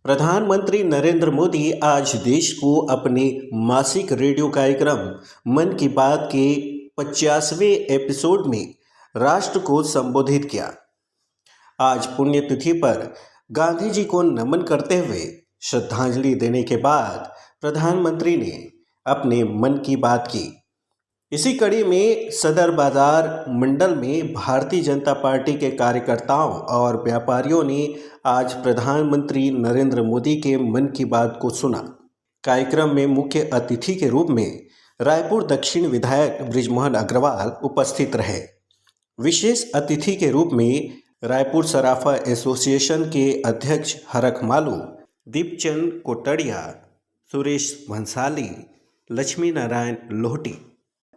प्रधानमंत्री नरेंद्र मोदी आज देश को अपने मासिक रेडियो कार्यक्रम मन की बात के 50वें एपिसोड में राष्ट्र को संबोधित किया। आज पुण्यतिथि पर गांधी जी को नमन करते हुए श्रद्धांजलि देने के बाद प्रधानमंत्री ने अपने मन की बात की। इसी कड़ी में सदर बाजार मंडल में भारतीय जनता पार्टी के कार्यकर्ताओं और व्यापारियों ने आज प्रधानमंत्री नरेंद्र मोदी के मन की बात को सुना। कार्यक्रम में मुख्य अतिथि के रूप में रायपुर दक्षिण विधायक बृजमोहन अग्रवाल उपस्थित रहे। विशेष अतिथि के रूप में रायपुर सराफा एसोसिएशन के अध्यक्ष हरख मालू, दीपचंद कोटड़िया, सुरेश भंसाली, लक्ष्मी नारायण लोहटी,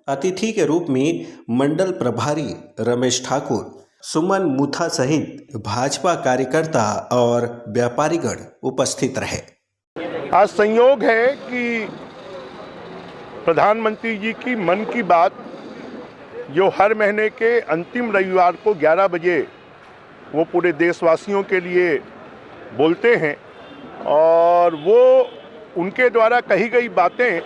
अतिथि के रूप में मंडल प्रभारी रमेश ठाकुर, सुमन मुथा सहित भाजपा कार्यकर्ता और व्यापारीगण उपस्थित रहे। आज संयोग है कि प्रधानमंत्री जी की मन की बात जो हर महीने के अंतिम रविवार को 11 बजे वो पूरे देशवासियों के लिए बोलते हैं और वो उनके द्वारा कही गई बातें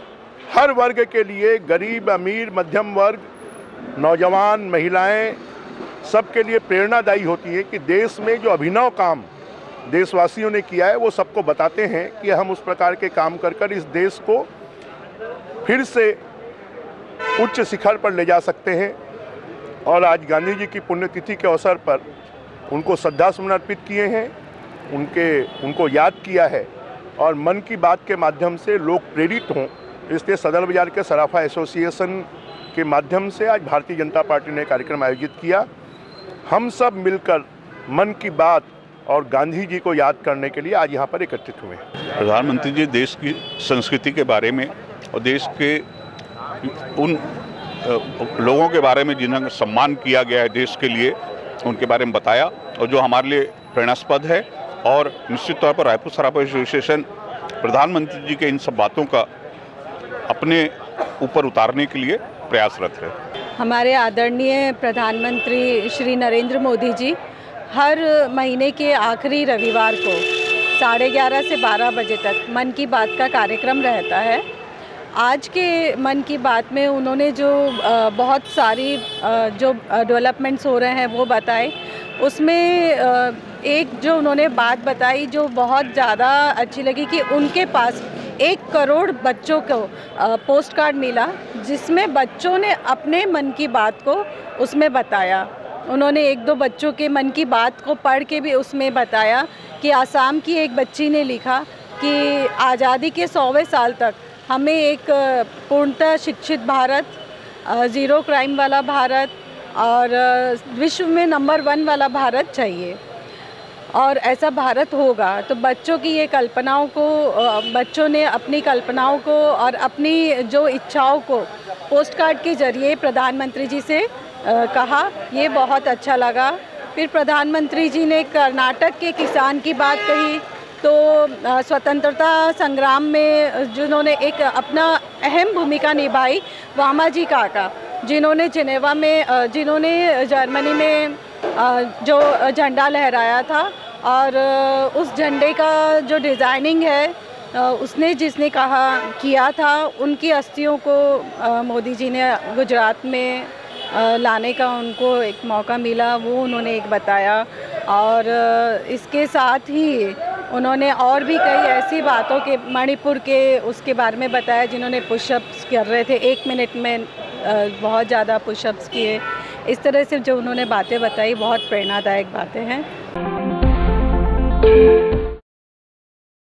हर वर्ग के लिए, गरीब, अमीर, मध्यम वर्ग, नौजवान, महिलाएं, सबके लिए प्रेरणादायी होती है कि देश में जो अभिनव काम देशवासियों ने किया है वो सबको बताते हैं कि हम उस प्रकार के काम कर कर इस देश को फिर से उच्च शिखर पर ले जा सकते हैं। और आज गांधी जी की पुण्यतिथि के अवसर पर उनको श्रद्धासुमन अर्पित किए हैं, उनको याद किया है और मन की बात के माध्यम से लोग प्रेरित हों, इसलिए सदर बाजार के सराफा एसोसिएशन के माध्यम से आज भारतीय जनता पार्टी ने कार्यक्रम आयोजित किया। हम सब मिलकर मन की बात और गांधी जी को याद करने के लिए आज यहाँ पर एकत्रित हुए। प्रधानमंत्री जी देश की संस्कृति के बारे में और देश के उन लोगों के बारे में जिन्हें सम्मान किया गया है देश के लिए, उनके बारे में बताया और जो हमारे लिए प्रेरणास्पद है। और निश्चित तौर पर रायपुर सराफा एसोसिएशन प्रधानमंत्री जी के इन सब बातों का अपने ऊपर उतारने के लिए प्रयासरत है। हमारे आदरणीय प्रधानमंत्री श्री नरेंद्र मोदी जी हर महीने के आखिरी रविवार को 11:30 से 12 बजे तक मन की बात का कार्यक्रम रहता है। आज के मन की बात में उन्होंने जो बहुत सारी जो डेवलपमेंट्स हो रहे हैं वो बताए। उसमें एक जो उन्होंने बात बताई जो बहुत ज़्यादा अच्छी लगी कि उनके पास 1 करोड़ बच्चों को पोस्ट कार्ड मिला, जिसमें बच्चों ने अपने मन की बात को उसमें बताया। उन्होंने 1-2 बच्चों के मन की बात को पढ़ के भी उसमें बताया कि आसाम की एक बच्ची ने लिखा कि आज़ादी के 100वें साल तक हमें एक पूर्णतः शिक्षित भारत, ज़ीरो क्राइम वाला भारत और विश्व में नंबर 1 वाला भारत चाहिए और ऐसा भारत होगा। तो बच्चों की ये कल्पनाओं को, बच्चों ने अपनी कल्पनाओं को और अपनी जो इच्छाओं को पोस्ट कार्ड के ज़रिए प्रधानमंत्री जी से कहा, ये बहुत अच्छा लगा। फिर प्रधानमंत्री जी ने कर्नाटक के किसान की बात कही, तो स्वतंत्रता संग्राम में जिन्होंने एक अपना अहम भूमिका निभाई, वामाजी काका, जिन्होंने जिनेवा में, जिन्होंने जर्मनी में जो झंडा लहराया था और उस झंडे का जो डिज़ाइनिंग है जिसने किया था, उनकी अस्थियों को मोदी जी ने गुजरात में लाने का उनको एक मौका मिला, वो उन्होंने एक बताया। और इसके साथ ही उन्होंने और भी कई ऐसी बातों के, मणिपुर के उसके बारे में बताया, जिन्होंने पुशअप्स कर रहे थे 1 मिनट में, बहुत ज़्यादा पुशअप्स किए। इस तरह से जो उन्होंने बातें बताई बहुत प्रेरणादायक बातें हैं।